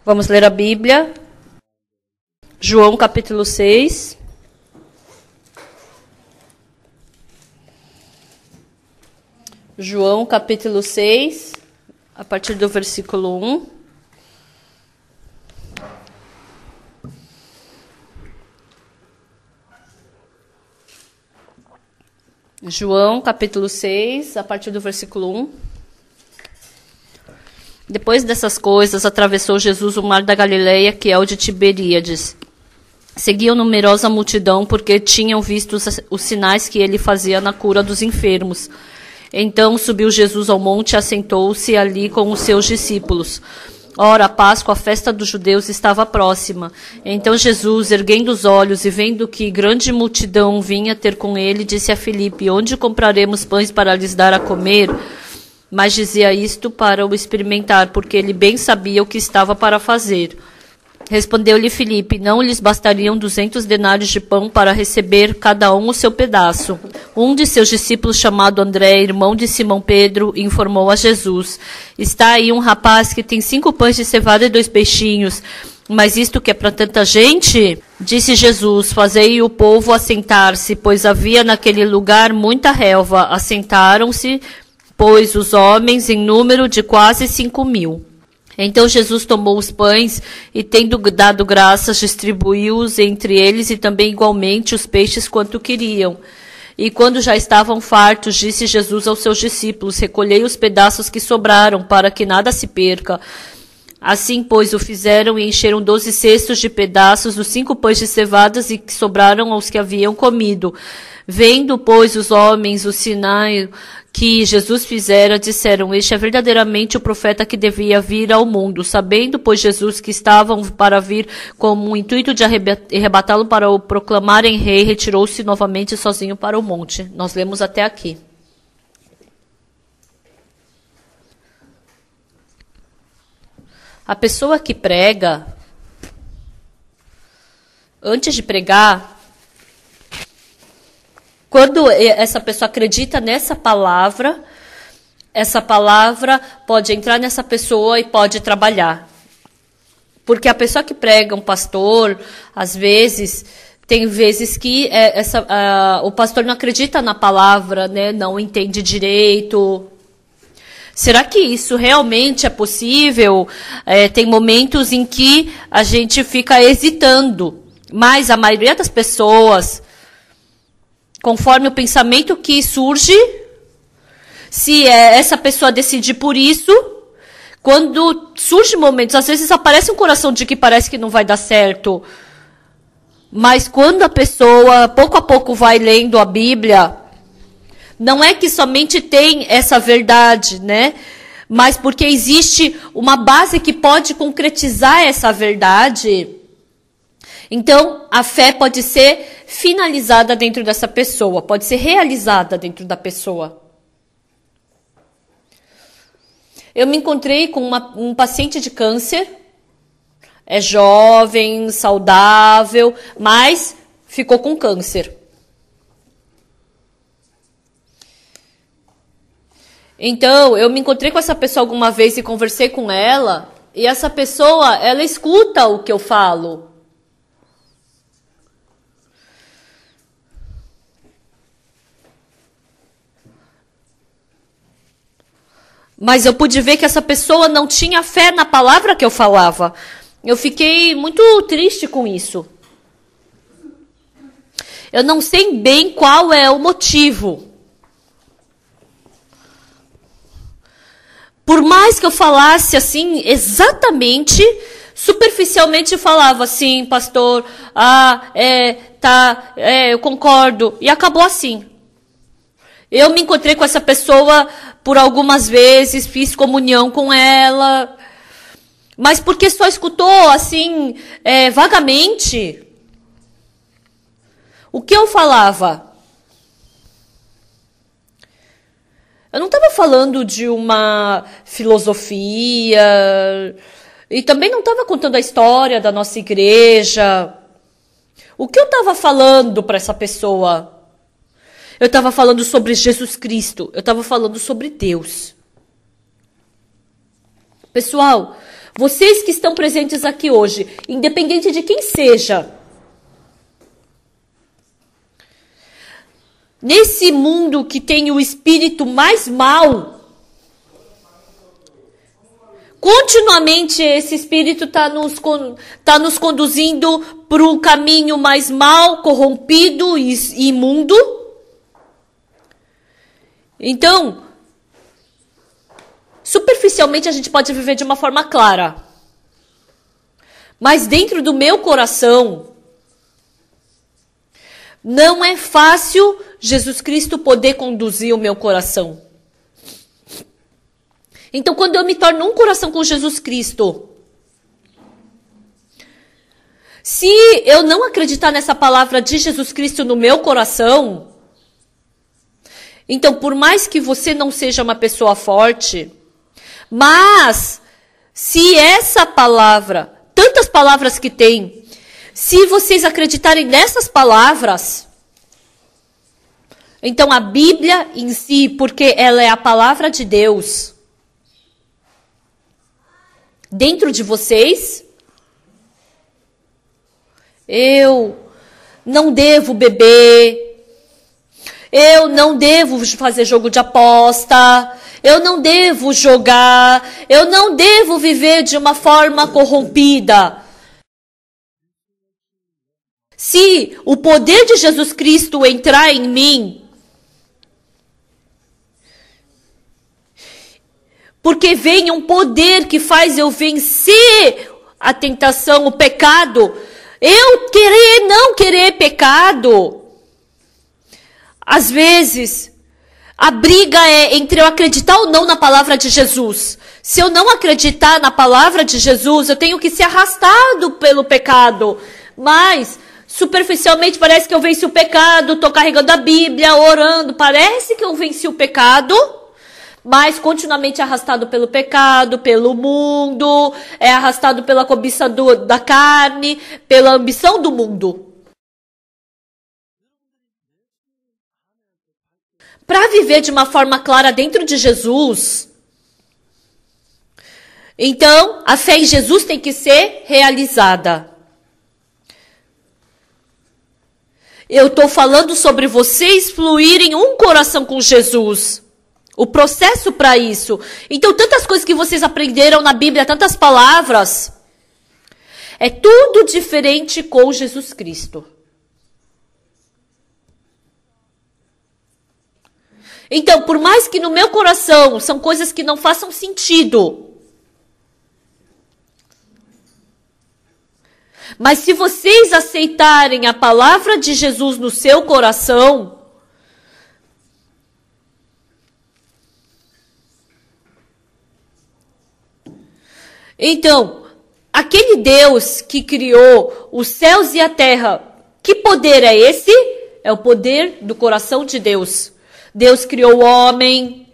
Vamos ler a Bíblia. João capítulo 6. João capítulo 6, a partir do versículo 1. João capítulo 6, a partir do versículo 1. Depois dessas coisas, atravessou Jesus o mar da Galileia, que é o de Tiberíades. Seguiam numerosa multidão, porque tinham visto os sinais que ele fazia na cura dos enfermos. Então subiu Jesus ao monte e assentou-se ali com os seus discípulos. Ora, a Páscoa, a festa dos judeus, estava próxima. Então Jesus, erguendo os olhos e vendo que grande multidão vinha ter com ele, disse a Filipe: onde compraremos pães para lhes dar a comer? Mas dizia isto para o experimentar, porque ele bem sabia o que estava para fazer. Respondeu-lhe Filipe: não lhes bastariam 200 denários de pão para receber cada um o seu pedaço? Um de seus discípulos, chamado André, irmão de Simão Pedro, informou a Jesus: está aí um rapaz que tem 5 pães de cevada e 2 peixinhos. Mas isto que é para tanta gente? Disse Jesus: fazei o povo assentar-se, pois havia naquele lugar muita relva. Assentaram-se, pois, os homens em número de quase 5.000. Então Jesus tomou os pães e, tendo dado graças, distribuiu-os entre eles e também igualmente os peixes quanto queriam. E quando já estavam fartos, disse Jesus aos seus discípulos: recolhei os pedaços que sobraram, para que nada se perca. Assim, pois, o fizeram e encheram 12 cestos de pedaços dos 5 pães de cevadas e que sobraram aos que haviam comido. Vendo, pois, os homens o sinal que Jesus fizera, disseram: este é verdadeiramente o profeta que devia vir ao mundo. Sabendo, pois, Jesus que estavam para vir com o intuito de arrebatá-lo para o proclamarem rei, retirou-se novamente sozinho para o monte. Nós lemos até aqui. A pessoa que prega, antes de pregar, quando essa pessoa acredita nessa palavra, essa palavra pode entrar nessa pessoa e pode trabalhar. Porque a pessoa que prega, um pastor, às vezes, tem vezes que o pastor não acredita na palavra, né? Não entende direito. Será que isso realmente é possível? Tem momentos em que a gente fica hesitando, mas a maioria das pessoas, conforme o pensamento que surge, se essa pessoa decidir por isso, quando surge momentos, às vezes aparece um coração de que parece que não vai dar certo, mas quando a pessoa, pouco a pouco, vai lendo a Bíblia, não é que somente tem essa verdade, né? Mas porque existe uma base que pode concretizar essa verdade. Então, a fé pode ser finalizada dentro dessa pessoa, pode ser realizada dentro da pessoa. Eu me encontrei com um paciente de câncer, é jovem, saudável, mas ficou com câncer. Então, eu me encontrei com essa pessoa alguma vez e conversei com ela, e essa pessoa, ela escuta o que eu falo. Mas eu pude ver que essa pessoa não tinha fé na palavra que eu falava. Eu fiquei muito triste com isso. Eu não sei bem qual é o motivo. Por mais que eu falasse assim, exatamente, superficialmente eu falava assim: pastor, eu concordo. E acabou assim. Eu me encontrei com essa pessoa por algumas vezes, fiz comunhão com ela, mas porque só escutou assim, vagamente, o que eu falava. Eu não estava falando de uma filosofia, e também não estava contando a história da nossa igreja. O que eu estava falando para essa pessoa? Eu estava falando sobre Jesus Cristo. Eu estava falando sobre Deus. Pessoal, vocês que estão presentes aqui hoje, independente de quem seja, nesse mundo que tem o espírito mais mau, continuamente esse espírito está nos conduzindo para um caminho mais mau, corrompido e imundo. Então, superficialmente a gente pode viver de uma forma clara. Mas dentro do meu coração, não é fácil Jesus Cristo poder conduzir o meu coração. Então, quando eu me torno um coração com Jesus Cristo, se eu não acreditar nessa palavra de Jesus Cristo no meu coração, então, por mais que você não seja uma pessoa forte, mas se essa palavra, tantas palavras que tem, se vocês acreditarem nessas palavras, então a Bíblia em si, porque ela é a palavra de Deus, dentro de vocês, eu não devo beber, eu não devo fazer jogo de aposta, eu não devo jogar, eu não devo viver de uma forma corrompida. Se o poder de Jesus Cristo entrar em mim, porque vem um poder que faz eu vencer a tentação, o pecado. Eu não querer pecado. Às vezes, a briga é entre eu acreditar ou não na palavra de Jesus. Se eu não acreditar na palavra de Jesus, eu tenho que ser arrastado pelo pecado. Mas, superficialmente, parece que eu venci o pecado, estou carregando a Bíblia, orando. Parece que eu venci o pecado, mas continuamente arrastado pelo pecado, pelo mundo, é arrastado pela cobiça da carne, pela ambição do mundo. Para viver de uma forma clara dentro de Jesus, então a fé em Jesus tem que ser realizada. Eu estou falando sobre vocês fluírem um coração com Jesus. O processo para isso. Então, tantas coisas que vocês aprenderam na Bíblia, tantas palavras, é tudo diferente com Jesus Cristo. Então, por mais que no meu coração são coisas que não façam sentido, mas se vocês aceitarem a palavra de Jesus no seu coração, então, aquele Deus que criou os céus e a terra, que poder é esse? É o poder do coração de Deus. Deus criou o homem.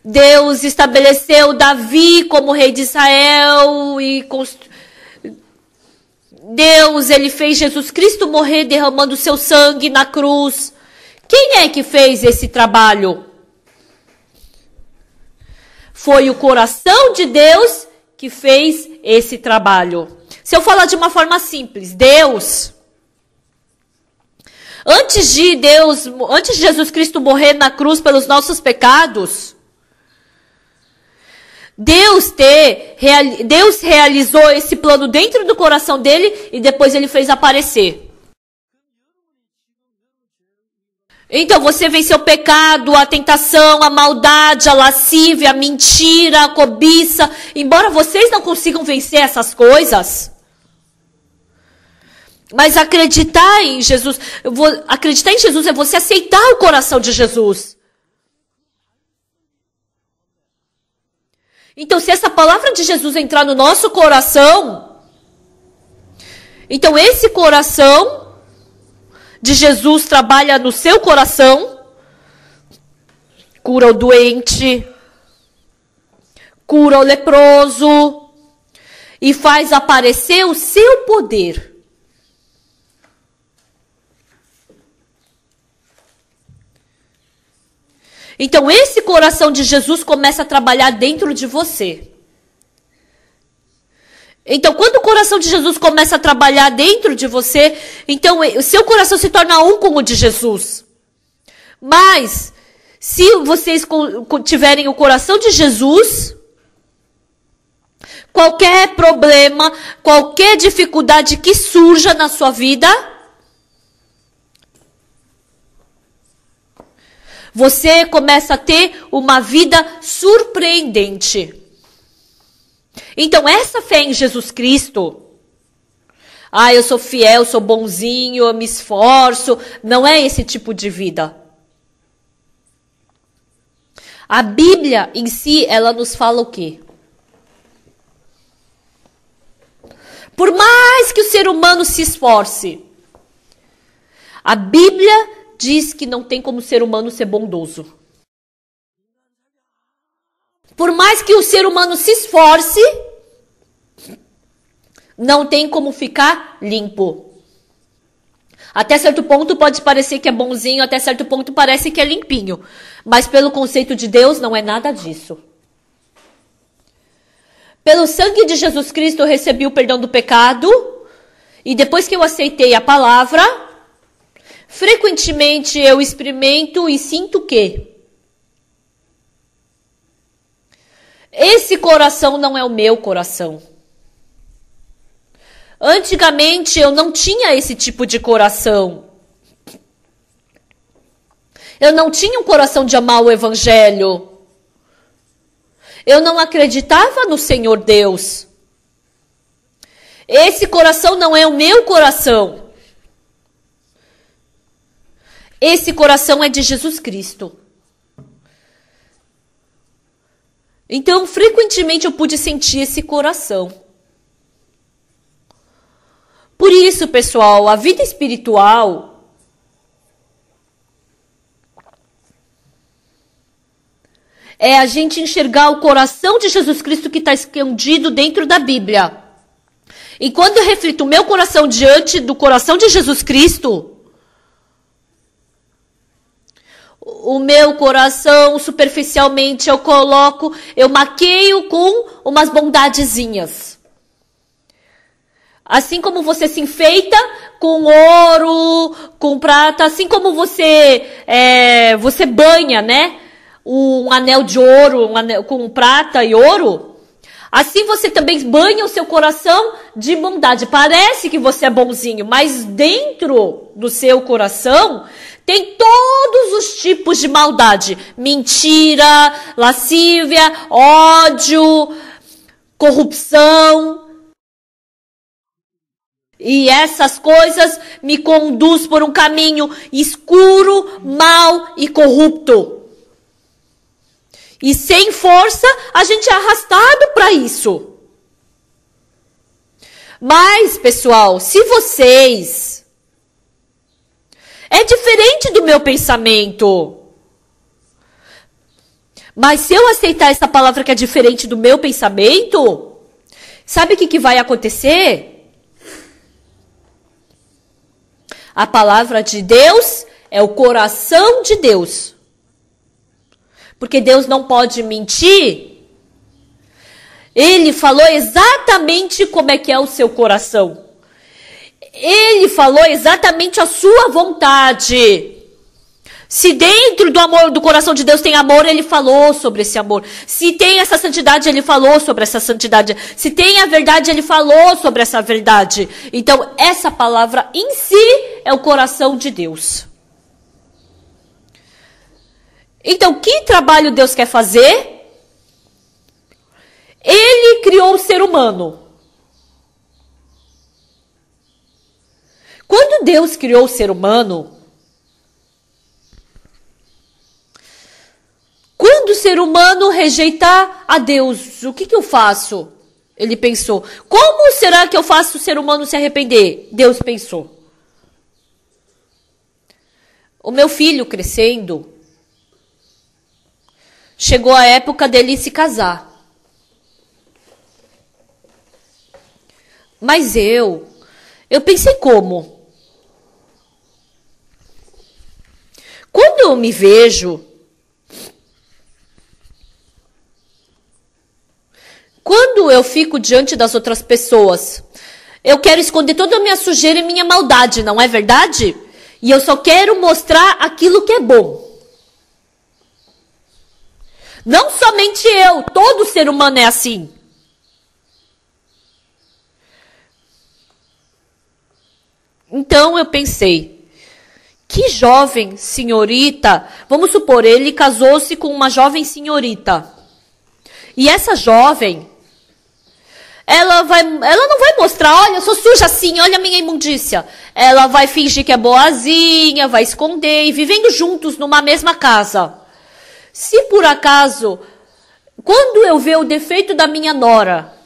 Deus estabeleceu Davi como rei de Israel. Deus, ele fez Jesus Cristo morrer derramando seu sangue na cruz. Quem é que fez esse trabalho? Foi o coração de Deus que fez esse trabalho. Se eu falar de uma forma simples, antes de Jesus Cristo morrer na cruz pelos nossos pecados, Deus realizou esse plano dentro do coração dele e depois ele fez aparecer. Então você venceu o pecado, a tentação, a maldade, a lascívia, a mentira, a cobiça. Embora vocês não consigam vencer essas coisas, mas acreditar em Jesus é você aceitar o coração de Jesus. Então, se essa palavra de Jesus entrar no nosso coração, então esse coração de Jesus trabalha no seu coração, cura o doente, cura o leproso e faz aparecer o seu poder. Então esse coração de Jesus começa a trabalhar dentro de você. Então, quando o coração de Jesus começa a trabalhar dentro de você, então o seu coração se torna um com o de Jesus. Mas, se vocês tiverem o coração de Jesus, qualquer problema, qualquer dificuldade que surja na sua vida, você começa a ter uma vida surpreendente. Então, essa fé em Jesus Cristo, eu sou fiel, sou bonzinho, eu me esforço, não é esse tipo de vida. A Bíblia em si, ela nos fala o quê? Por mais que o ser humano se esforce, a Bíblia diz que não tem como o ser humano ser bondoso. Por mais que o ser humano se esforce, não tem como ficar limpo. Até certo ponto pode parecer que é bonzinho, até certo ponto parece que é limpinho. Mas pelo conceito de Deus não é nada disso. Pelo sangue de Jesus Cristo eu recebi o perdão do pecado. E depois que eu aceitei a palavra, frequentemente eu experimento e sinto que esse coração não é o meu coração. Antigamente eu não tinha esse tipo de coração. Eu não tinha um coração de amar o evangelho. Eu não acreditava no Senhor Deus. Esse coração não é o meu coração. Esse coração é de Jesus Cristo. Então, frequentemente eu pude sentir esse coração. Por isso, pessoal, a vida espiritual é a gente enxergar o coração de Jesus Cristo que está escondido dentro da Bíblia. E quando eu reflito o meu coração diante do coração de Jesus Cristo, o meu coração, superficialmente, eu maqueio com umas bondadezinhas. Assim como você se enfeita com ouro, com prata, assim como você banha, né? Um anel de ouro, com prata e ouro, assim você também banha o seu coração de bondade. Parece que você é bonzinho, mas dentro do seu coração tem todos os tipos de maldade. Mentira, lascívia, ódio, corrupção. E essas coisas me conduzem por um caminho escuro, mau e corrupto. E sem força, a gente é arrastado para isso. Mas, pessoal, se vocês... É diferente do meu pensamento. Mas se eu aceitar essa palavra que é diferente do meu pensamento, sabe o que vai acontecer? A palavra de Deus é o coração de Deus. Porque Deus não pode mentir. Ele falou exatamente como é que é o seu coração. Ele falou exatamente a sua vontade. Se dentro do amor do coração de Deus tem amor, ele falou sobre esse amor. Se tem essa santidade, ele falou sobre essa santidade. Se tem a verdade, ele falou sobre essa verdade. Então, essa palavra em si é o coração de Deus. Então, que trabalho Deus quer fazer? Ele criou o ser humano. Quando Deus criou o ser humano, quando o ser humano rejeitar a Deus, o que eu faço? Ele pensou. Como será que eu faço o ser humano se arrepender? Deus pensou. O meu filho crescendo, chegou a época dele se casar. Mas eu pensei como? Quando eu me vejo, quando quando eu fico diante das outras pessoas, eu quero esconder toda a minha sujeira e minha maldade, não é verdade? E eu só quero mostrar aquilo que é bom. Não somente eu, todo ser humano é assim. Então eu pensei, que jovem senhorita, vamos supor, ele casou-se com uma jovem senhorita. E essa jovem, ela não vai mostrar, olha, eu sou suja assim, olha a minha imundícia. Ela vai fingir que é boazinha, vai esconder, e vivendo juntos numa mesma casa. Se por acaso, quando eu ver o defeito da minha nora,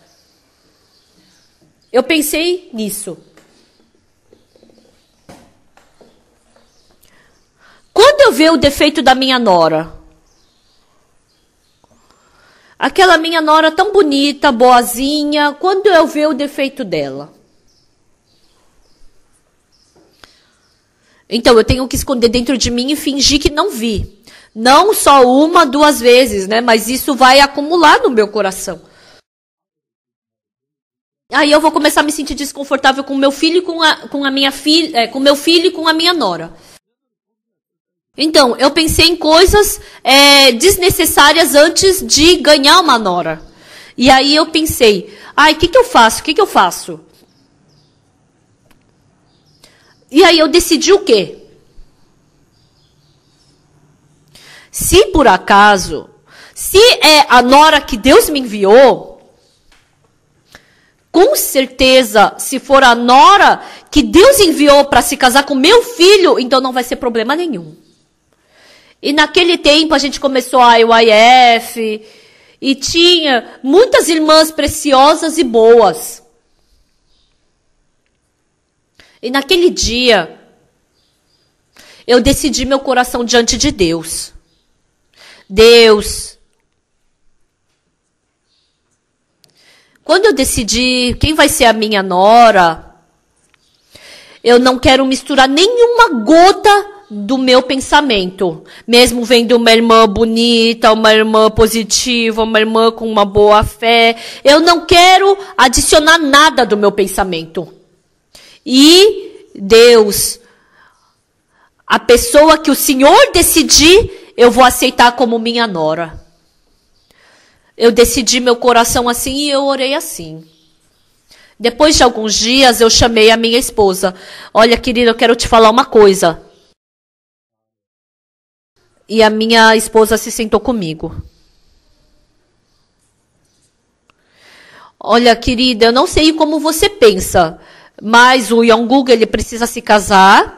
eu pensei nisso. Quando eu ver o defeito da minha nora, aquela minha nora tão bonita, boazinha, quando eu ver o defeito dela. Então eu tenho que esconder dentro de mim e fingir que não vi. Não só uma, duas vezes, né? Mas isso vai acumular no meu coração. Aí eu vou começar a me sentir desconfortável com meu filho e com a minha filha, com meu filho e com a minha nora. Então, eu pensei em coisas desnecessárias antes de ganhar uma nora. E aí eu pensei, ai, o que eu faço? O que eu faço? E aí eu decidi o quê? Se por acaso, se é a nora que Deus me enviou, com certeza, se for a nora que Deus enviou para se casar com meu filho, então não vai ser problema nenhum. E naquele tempo a gente começou a IYF e tinha muitas irmãs preciosas e boas. E naquele dia, eu decidi meu coração diante de Deus. Deus, quando eu decidi quem vai ser a minha nora, eu não quero misturar nenhuma gota do meu pensamento. Mesmo vendo uma irmã bonita, uma irmã positiva, uma irmã com uma boa fé, eu não quero adicionar nada do meu pensamento. E Deus, a pessoa que o Senhor decidir, eu vou aceitar como minha nora. Eu decidi meu coração assim e eu orei assim. Depois de alguns dias, eu chamei a minha esposa. Olha, querida, eu quero te falar uma coisa. E a minha esposa se sentou comigo. Olha, querida, eu não sei como você pensa, mas o Jungkook, ele precisa se casar.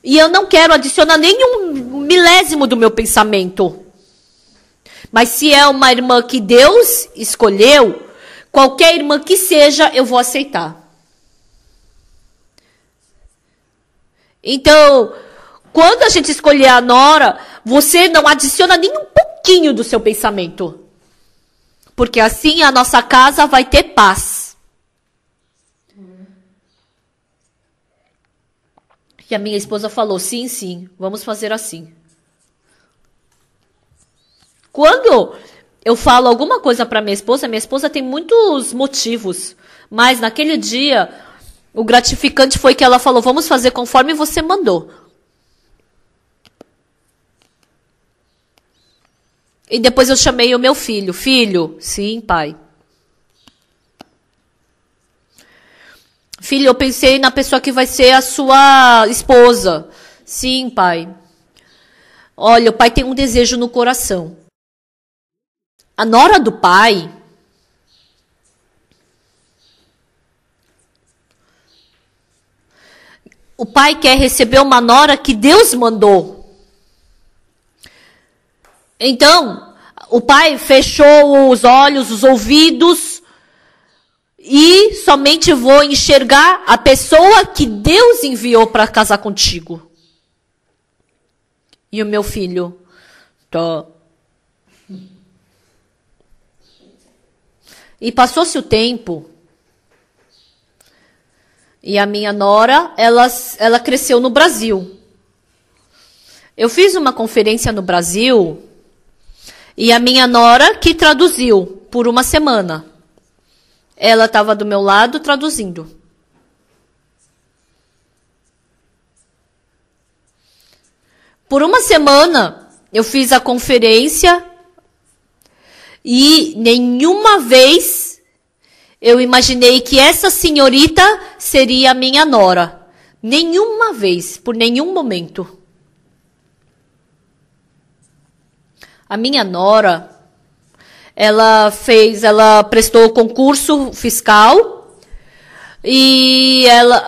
E eu não quero adicionar nenhum milésimo do meu pensamento. Mas se é uma irmã que Deus escolheu, qualquer irmã que seja, eu vou aceitar. Então, quando a gente escolher a nora, você não adiciona nem um pouquinho do seu pensamento. Porque assim a nossa casa vai ter paz. E a minha esposa falou, sim, sim, vamos fazer assim. Quando eu falo alguma coisa para minha esposa tem muitos motivos. Mas naquele dia, o gratificante foi que ela falou, vamos fazer conforme você mandou. E depois eu chamei o meu filho. Filho, sim, pai. Filho, eu pensei na pessoa que vai ser a sua esposa. Sim, pai. Olha, o pai tem um desejo no coração. A nora do pai, o pai quer receber uma nora que Deus mandou. Então, o pai fechou os olhos, os ouvidos, e somente vou enxergar a pessoa que Deus enviou para casar contigo. E o meu filho, tá. E passou-se o tempo. E a minha nora, ela cresceu no Brasil. Eu fiz uma conferência no Brasil E a minha nora que traduziu por uma semana. Ela estava do meu lado traduzindo. Por uma semana, eu fiz a conferência e nenhuma vez eu imaginei que essa senhorita seria a minha nora. Nenhuma vez, por nenhum momento. A minha nora, ela prestou o concurso fiscal.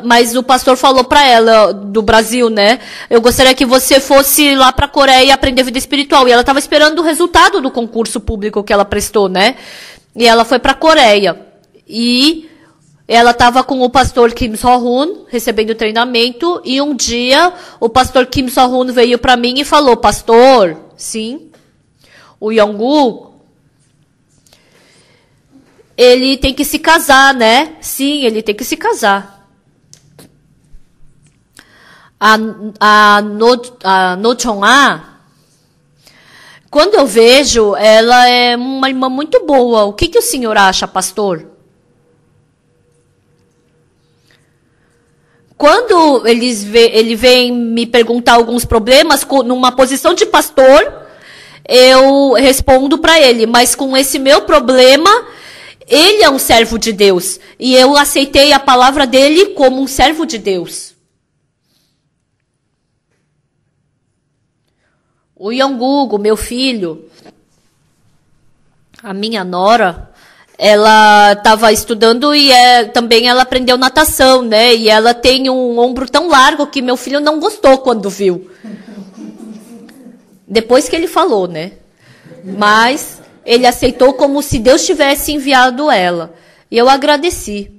Mas o pastor falou para ela, do Brasil, né? Eu gostaria que você fosse lá para a Coreia aprender vida espiritual. E ela estava esperando o resultado do concurso público que ela prestou, né? E ela foi para a Coreia. E ela estava com o pastor Kim So-hoon, recebendo treinamento. E um dia, o pastor Kim So-hoon veio para mim e falou, pastor, sim, o Yong-gu, ele tem que se casar, né? Sim, ele tem que se casar. A No Chong-a, quando eu vejo, ela é uma irmã muito boa. O que o senhor acha, pastor? Quando ele vem me perguntar alguns problemas, numa posição de pastor, eu respondo para ele. Mas com esse meu problema, ele é um servo de Deus. E eu aceitei a palavra dele como um servo de Deus. O Yong-gu, meu filho, a minha nora, ela estava estudando e também ela aprendeu natação, né? E ela tem um ombro tão largo que meu filho não gostou quando viu. Depois que ele falou, né? Mas ele aceitou como se Deus tivesse enviado ela. E eu agradeci.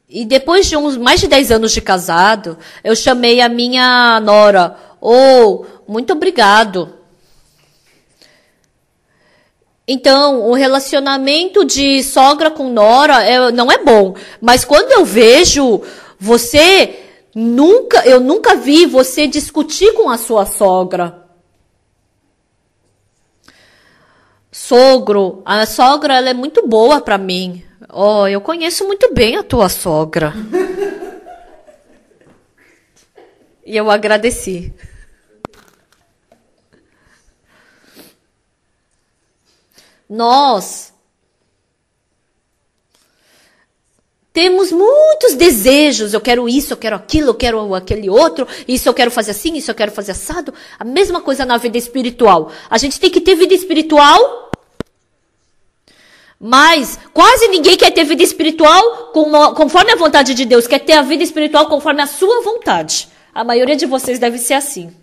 E depois de mais de 10 anos de casado, eu chamei a minha nora. Muito obrigado. Então, o relacionamento de sogra com nora não é bom. Mas quando eu vejo você, eu nunca vi você discutir com a sua sogra. Sogro, a sogra ela é muito boa para mim. Eu conheço muito bem a tua sogra. E eu agradeci. Nós temos muitos desejos. Eu quero isso, eu quero aquilo, eu quero aquele outro. Isso eu quero fazer assim, isso eu quero fazer assado. A mesma coisa na vida espiritual. A gente tem que ter vida espiritual. Mas quase ninguém quer ter vida espiritual conforme a vontade de Deus. Quer ter a vida espiritual conforme a sua vontade. A maioria de vocês deve ser assim.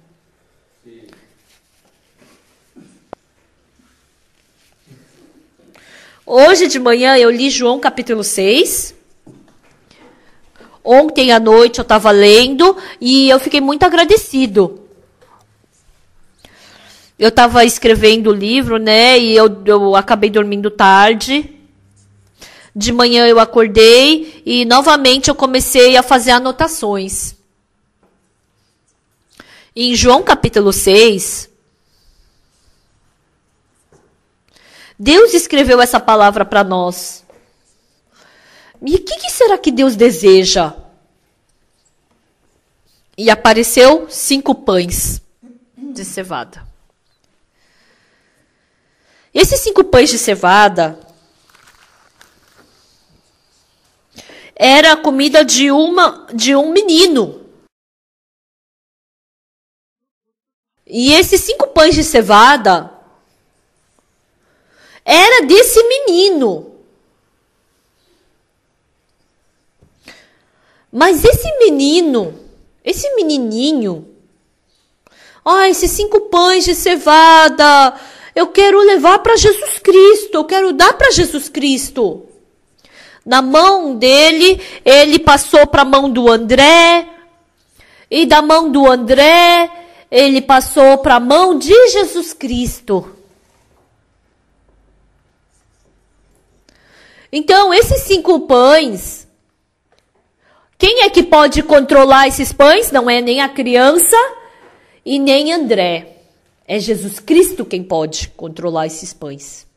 Hoje de manhã eu li João capítulo 6. Ontem à noite eu estava lendo e eu fiquei muito agradecido. Eu estava escrevendo o livro, né? E eu acabei dormindo tarde. De manhã eu acordei e novamente eu comecei a fazer anotações. Em João capítulo 6, Deus escreveu essa palavra para nós. E o que será que Deus deseja? E apareceu 5 pães de cevada. Esses 5 pães de cevada era a comida de um menino. E esses 5 pães de cevada era desse menino. Mas esse menininho, esses 5 pães de cevada, eu quero levar para Jesus Cristo, eu quero dar para Jesus Cristo. Na mão dele, ele passou para a mão do André, e da mão do André, ele passou para a mão de Jesus Cristo. Então, esses 5 pães, quem é que pode controlar esses pães? Não é nem a criança e nem André. É Jesus Cristo quem pode controlar esses pães.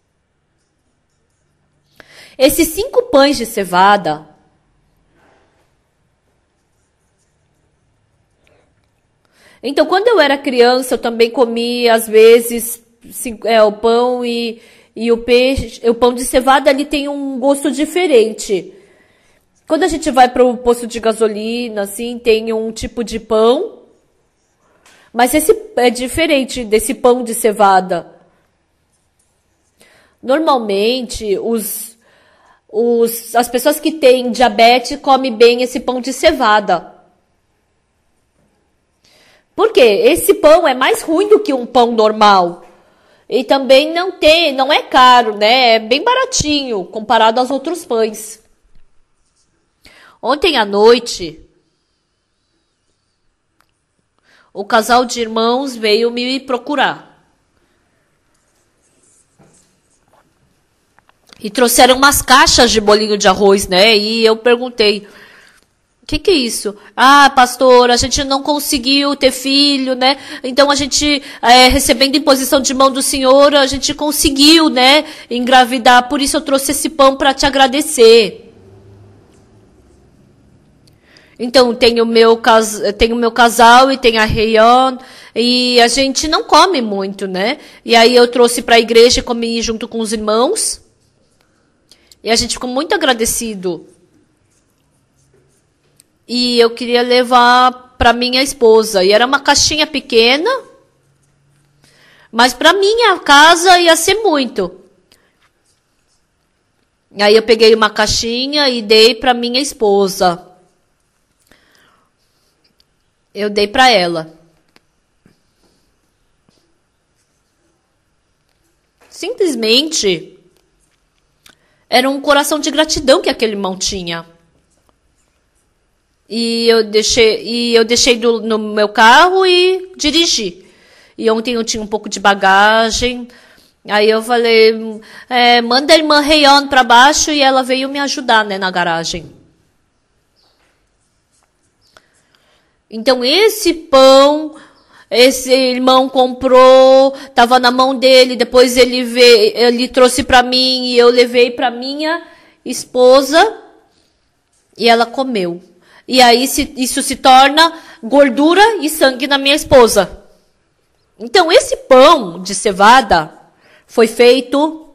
Esses 5 pães de cevada então, quando eu era criança, eu também comia, às vezes, o pão e o peixe. O pão de cevada, ele tem um gosto diferente. Quando a gente vai para o posto de gasolina, assim, tem um tipo de pão. Mas esse é diferente desse pão de cevada. Normalmente, as pessoas que têm diabetes comem bem esse pão de cevada. Por quê? Esse pão é mais ruim do que um pão normal. E também não é caro, né? É bem baratinho comparado aos outros pães. Ontem à noite, o casal de irmãos veio me procurar. E trouxeram umas caixas de bolinho de arroz, né? E eu perguntei... O que é isso? Ah, pastor, a gente não conseguiu ter filho, né? Então a gente, recebendo imposição de mão do Senhor, a gente conseguiu, né, engravidar. Por isso eu trouxe esse pão para te agradecer. Então tem o meu casal e tem a Reion, e a gente não come muito, né? E aí eu trouxe para a igreja e comi junto com os irmãos. E a gente ficou muito agradecido. E eu queria levar para minha esposa. E era uma caixinha pequena, mas para minha casa ia ser muito. Aí eu peguei uma caixinha e dei para minha esposa. Eu dei para ela. Simplesmente era um coração de gratidão que aquele irmão tinha. E eu deixei no meu carro e dirigi. E ontem eu tinha um pouco de bagagem. Aí eu falei, manda a irmã Reion para baixo, e ela veio me ajudar, né, na garagem. Então esse pão, esse irmão comprou, estava na mão dele, depois ele trouxe para mim e eu levei para minha esposa e ela comeu. E aí isso se torna gordura e sangue na minha esposa. Então esse pão de cevada foi feito...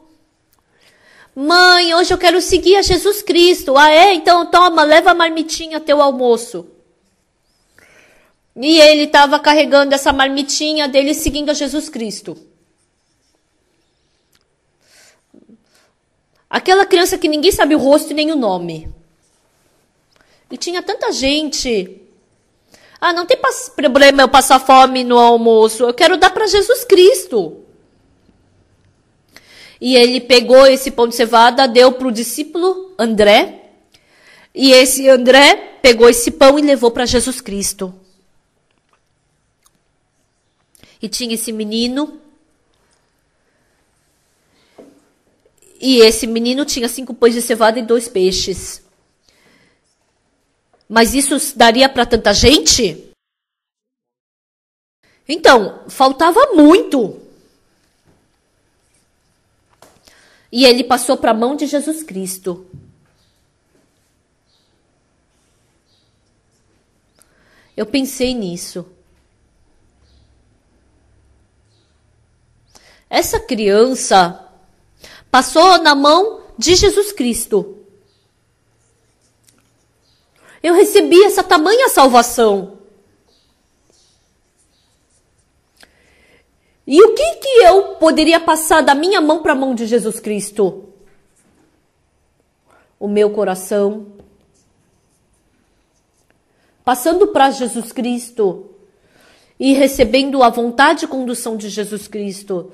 Mãe, hoje eu quero seguir a Jesus Cristo. Ah, é? Então toma, leva a marmitinha teu almoço. E ele estava carregando essa marmitinha dele seguindo a Jesus Cristo. Aquela criança que ninguém sabe o rosto e nem o nome. E tinha tanta gente. Ah, não tem problema eu passar fome no almoço. Eu quero dar para Jesus Cristo. E ele pegou esse pão de cevada, deu para o discípulo André. E esse André pegou esse pão e levou para Jesus Cristo. E tinha esse menino. E esse menino tinha 5 pães de cevada e 2 peixes. Mas isso daria para tanta gente? Então, faltava muito. E ele passou para a mão de Jesus Cristo. Eu pensei nisso. Essa criança passou na mão de Jesus Cristo. Eu recebi essa tamanha salvação. E o que eu poderia passar da minha mão para a mão de Jesus Cristo? O meu coração. Passando para Jesus Cristo e recebendo a vontade e condução de Jesus Cristo.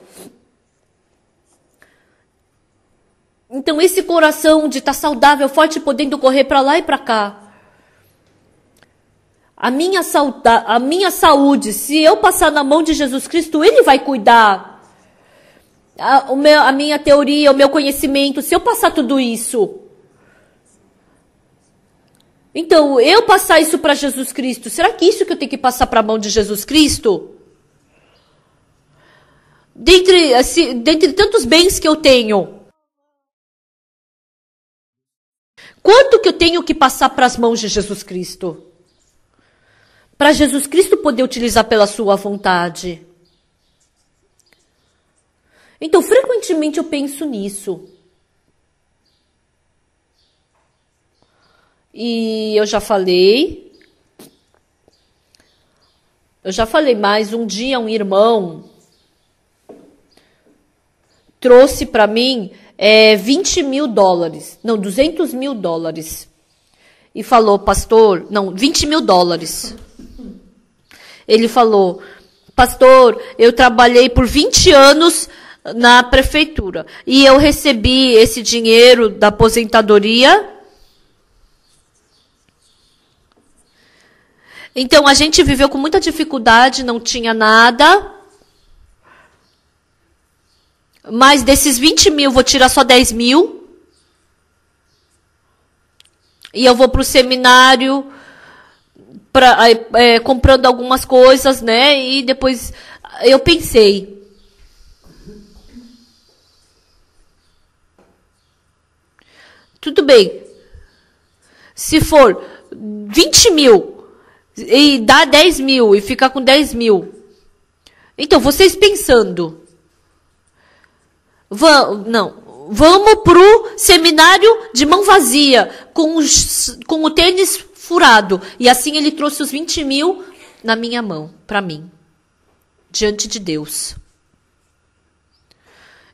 Então esse coração de estar saudável, forte, podendo correr para lá e para cá. A minha saúde, se eu passar na mão de Jesus Cristo, Ele vai cuidar. A minha teoria, o meu conhecimento, se eu passar tudo isso. Então, eu passar isso para Jesus Cristo, será que isso que eu tenho que passar para a mão de Jesus Cristo? dentre tantos bens que eu tenho, quanto que eu tenho que passar para as mãos de Jesus Cristo? Para Jesus Cristo poder utilizar pela sua vontade. Então, frequentemente eu penso nisso. E eu já falei, mas um dia um irmão trouxe para mim 20 mil dólares, não, 200 mil dólares. E falou, pastor, não, 20 mil dólares. Ele falou, pastor, eu trabalhei por 20 anos na prefeitura e eu recebi esse dinheiro da aposentadoria. Então, a gente viveu com muita dificuldade, não tinha nada. Mas desses 20 mil, vou tirar só 10 mil. E eu vou para o seminário, comprando algumas coisas, né? E depois eu pensei. Tudo bem. Se for 20 mil e dá 10 mil e ficar com 10 mil. Então, vocês pensando. Vamos pro seminário de mão vazia, com o tênis furado. E assim ele trouxe os 20 mil na minha mão, para mim, diante de Deus.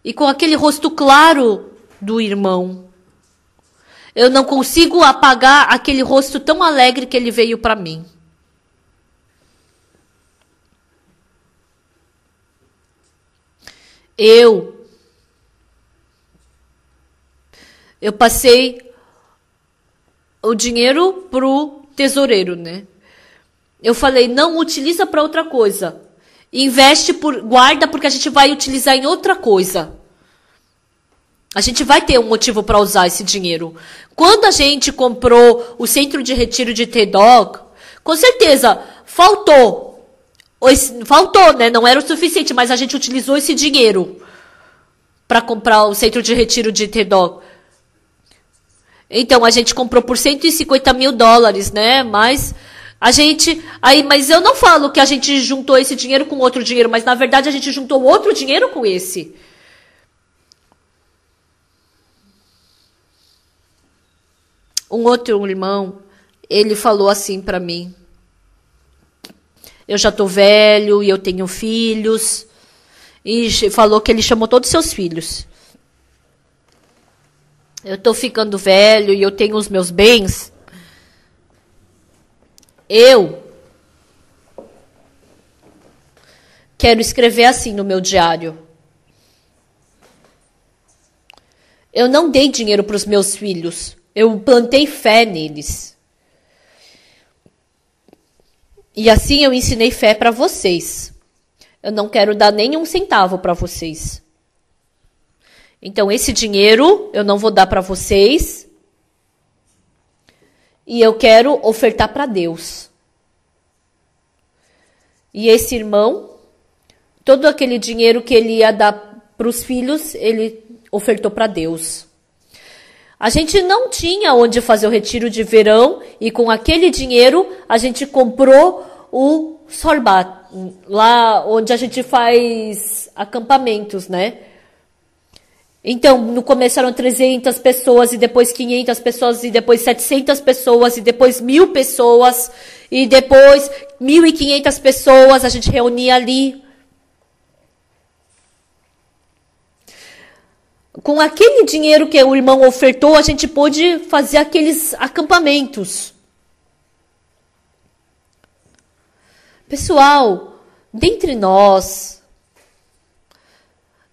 E com aquele rosto claro do irmão, eu não consigo apagar aquele rosto tão alegre que ele veio para mim. Eu passei o dinheiro pro tesoureiro, né? Eu falei, não utiliza para outra coisa. Guarda porque a gente vai utilizar em outra coisa. A gente vai ter um motivo para usar esse dinheiro. Quando a gente comprou o centro de retiro de T-Dog, com certeza faltou, né? Não era o suficiente, mas a gente utilizou esse dinheiro para comprar o centro de retiro de T-Dog. Então, a gente comprou por 150 mil dólares, né? Mas eu não falo que a gente juntou esse dinheiro com outro dinheiro, mas na verdade a gente juntou outro dinheiro com esse. Um outro irmão, ele falou assim para mim: eu já tô velho e eu tenho filhos. E falou que ele chamou todos os seus filhos. Eu tô ficando velho e eu tenho os meus bens. Eu quero escrever assim no meu diário: eu não dei dinheiro para os meus filhos. Eu plantei fé neles. E assim eu ensinei fé para vocês. Eu não quero dar nenhum centavo para vocês. Então, esse dinheiro eu não vou dar para vocês. E eu quero ofertar para Deus. E esse irmão, todo aquele dinheiro que ele ia dar para os filhos, ele ofertou para Deus. A gente não tinha onde fazer o retiro de verão. E com aquele dinheiro, a gente comprou o Sorbat. Lá onde a gente faz acampamentos, né? Então, no começo eram 300 pessoas, e depois 500 pessoas, e depois 700 pessoas, e depois 1000 pessoas, e depois 1500 pessoas, a gente reunia ali. Com aquele dinheiro que o irmão ofertou, a gente pôde fazer aqueles acampamentos. Pessoal, dentre nós,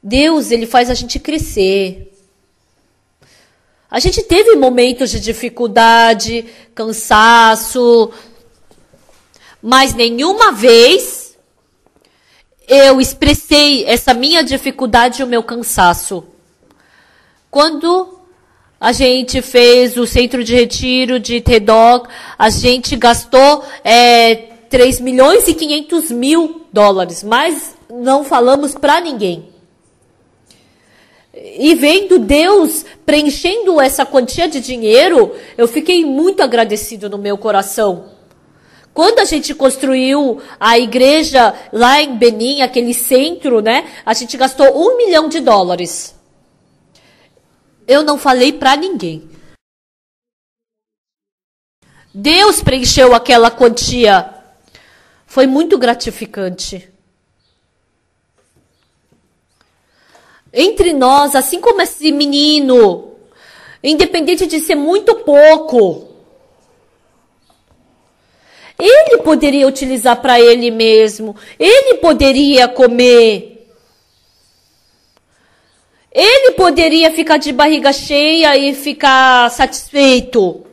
Deus, ele faz a gente crescer. A gente teve momentos de dificuldade, cansaço, mas nenhuma vez eu expressei essa minha dificuldade e o meu cansaço. Quando a gente fez o centro de retiro de T-Dog, a gente gastou 3 milhões e 500 mil dólares, mais não falamos para ninguém. E vendo Deus preenchendo essa quantia de dinheiro, eu fiquei muito agradecido no meu coração. Quando a gente construiu a igreja lá em Benin, aquele centro, né? A gente gastou $1 milhão. Eu não falei para ninguém. Deus preencheu aquela quantia. Foi muito gratificante. Entre nós, assim como esse menino, independente de ser muito pouco, ele poderia utilizar para ele mesmo, ele poderia comer, ele poderia ficar de barriga cheia e ficar satisfeito.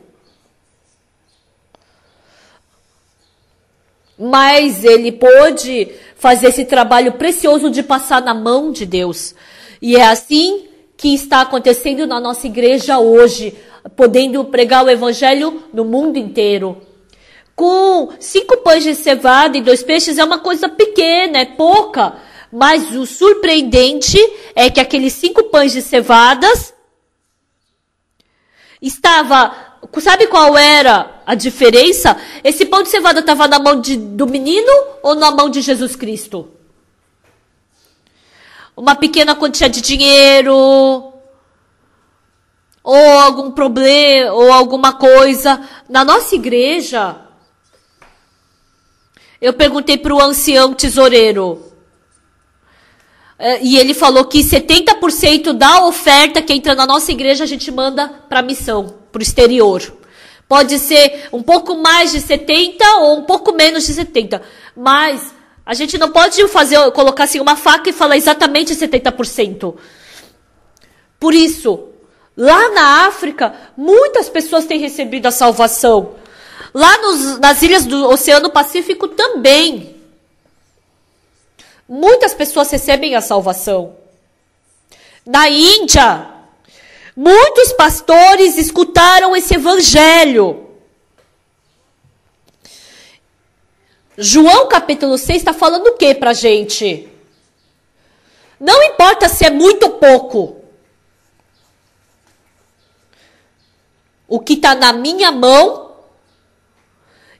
Mas ele pôde fazer esse trabalho precioso de passar na mão de Deus. E é assim que está acontecendo na nossa igreja hoje, podendo pregar o evangelho no mundo inteiro. Com 5 pães de cevada e 2 peixes é uma coisa pequena, é pouca. Mas o surpreendente é que aqueles 5 pães de cevadas estava... Sabe qual era a diferença? Esse pão de cevada estava na mão do menino ou na mão de Jesus Cristo? Uma pequena quantia de dinheiro, ou algum problema, ou alguma coisa. Na nossa igreja, eu perguntei para o ancião tesoureiro, e ele falou que 70% da oferta que entra na nossa igreja a gente manda para a missão, para o exterior. Pode ser um pouco mais de 70 ou um pouco menos de 70, mas a gente não pode colocar assim uma faca e falar exatamente 70%. Por isso, lá na África, muitas pessoas têm recebido a salvação. Lá nas ilhas do Oceano Pacífico também. Muitas pessoas recebem a salvação. Na Índia, muitos pastores escutaram esse evangelho. João capítulo 6 está falando o que pra gente? Não importa se é muito ou pouco. O que está na minha mão,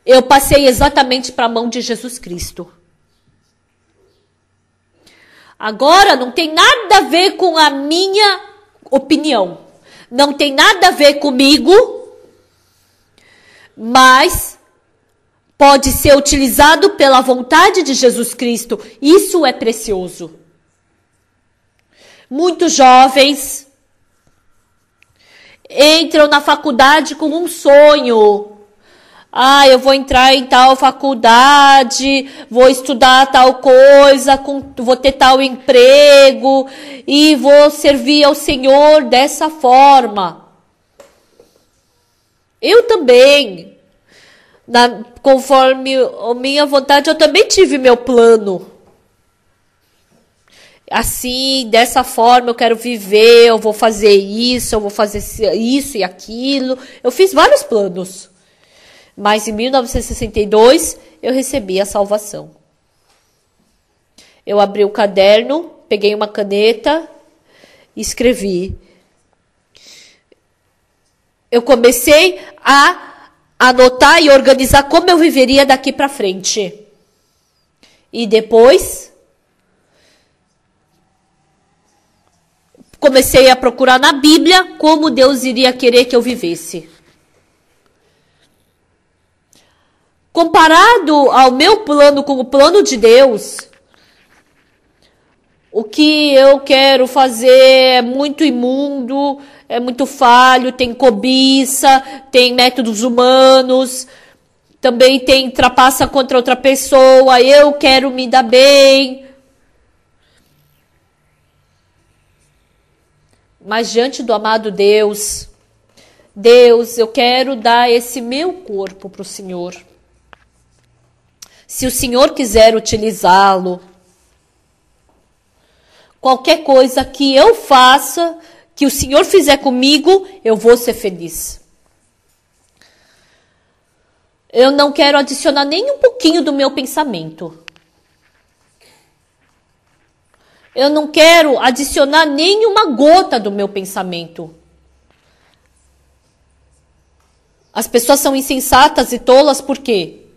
eu passei exatamente para a mão de Jesus Cristo. Agora não tem nada a ver com a minha opinião. Não tem nada a ver comigo, mas pode ser utilizado pela vontade de Jesus Cristo. Isso é precioso. Muitos jovens entram na faculdade com um sonho. Eu vou entrar em tal faculdade, vou estudar tal coisa, vou ter tal emprego e vou servir ao Senhor dessa forma. Eu também, conforme a minha vontade, eu também tive meu plano. Assim, dessa forma eu quero viver, eu vou fazer isso, eu vou fazer isso e aquilo. Eu fiz vários planos. Mas em 1962 eu recebi a salvação. Eu abri o caderno, peguei uma caneta e escrevi. Eu comecei a anotar e organizar como eu viveria daqui para frente. E depois comecei a procurar na Bíblia como Deus iria querer que eu vivesse. Comparado ao meu plano com o plano de Deus, o que eu quero fazer é muito imundo, é muito falho, tem cobiça, tem métodos humanos, também tem trapaça contra outra pessoa, eu quero me dar bem. Mas diante do amado Deus, eu quero dar esse meu corpo para o Senhor. Se o Senhor quiser utilizá-lo, qualquer coisa que eu faça, que o Senhor fizer comigo, eu vou ser feliz. Eu não quero adicionar nem um pouquinho do meu pensamento. Eu não quero adicionar nenhuma gota do meu pensamento. As pessoas são insensatas e tolas por quê?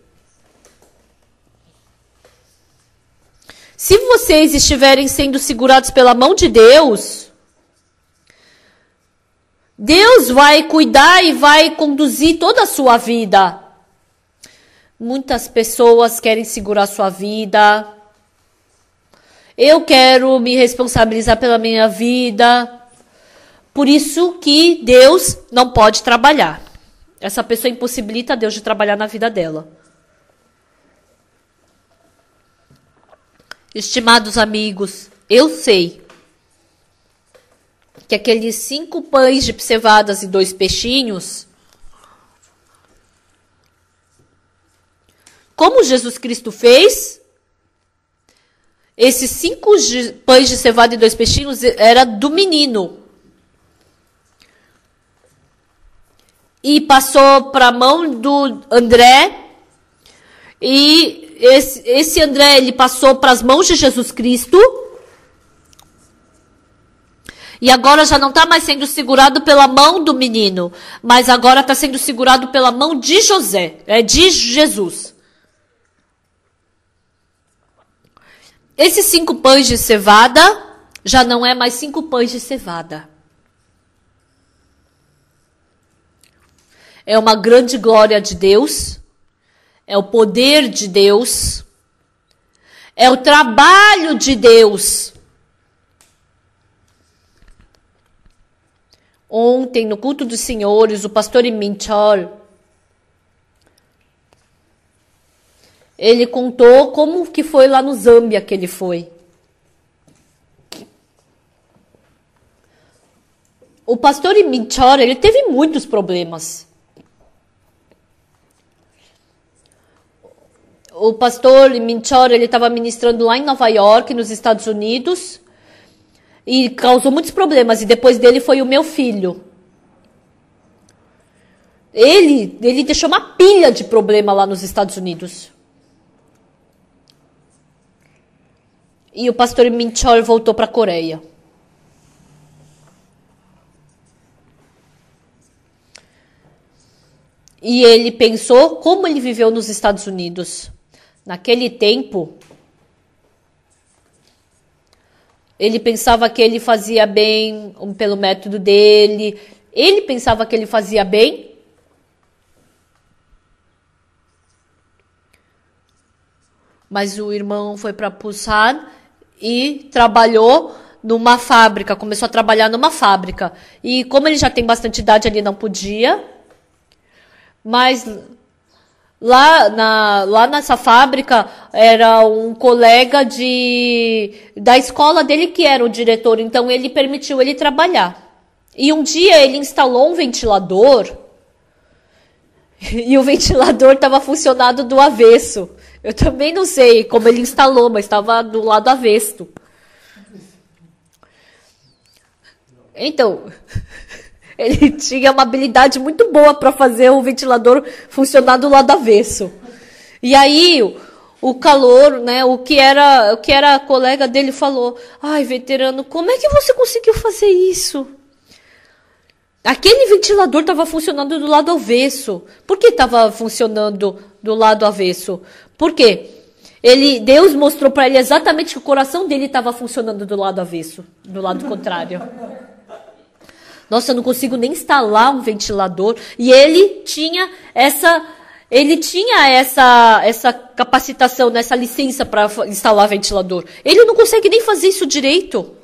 Se vocês estiverem sendo segurados pela mão de Deus, Deus vai cuidar e vai conduzir toda a sua vida. Muitas pessoas querem segurar sua vida. Eu quero me responsabilizar pela minha vida. Por isso que Deus não pode trabalhar. Essa pessoa impossibilita Deus de trabalhar na vida dela. Estimados amigos, eu sei que aqueles 5 pães de cevadas e 2 peixinhos, como Jesus Cristo fez, esses 5 pães de cevada e 2 peixinhos era do menino. E passou para a mão do André. E esse André, ele passou para as mãos de Jesus Cristo. E agora já não está mais sendo segurado pela mão do menino, mas agora está sendo segurado pela mão de José, de Jesus. Esses 5 pães de cevada já não é mais 5 pães de cevada. É uma grande glória de Deus. É o poder de Deus. É o trabalho de Deus. Ontem, no culto dos senhores, o pastor Minchol, ele contou como que foi lá no Zâmbia que ele foi. O pastor Minchol, ele teve muitos problemas. O pastor Minchol, ele estava ministrando lá em Nova York, nos Estados Unidos, e causou muitos problemas. E depois dele foi o meu filho. Ele deixou uma pilha de problema lá nos Estados Unidos. E o pastor Minchol voltou para a Coreia. E ele pensou como ele viveu nos Estados Unidos. Naquele tempo, ele pensava que ele fazia bem pelo método dele. Ele pensava que ele fazia bem. Mas o irmão foi para Busan e trabalhou numa fábrica. Começou a trabalhar numa fábrica. E como ele já tem bastante idade, ele não podia. Mas lá nessa fábrica era um colega da escola dele que era o diretor, então ele permitiu ele trabalhar. E um dia ele instalou um ventilador e o ventilador estava funcionando do avesso. Eu também não sei como ele instalou, mas estava do lado avesso. Então, ele tinha uma habilidade muito boa para fazer o ventilador funcionar do lado avesso. E aí, o calouro, né, o que era colega dele falou: ai, veterano, como é que você conseguiu fazer isso? Aquele ventilador estava funcionando do lado avesso. Por que estava funcionando do lado avesso? Por quê? Deus mostrou para ele exatamente que o coração dele estava funcionando do lado avesso, do lado contrário. Nossa, eu não consigo nem instalar um ventilador. E ele tinha essa capacitação, essa licença para instalar ventilador. Ele não consegue nem fazer isso direito.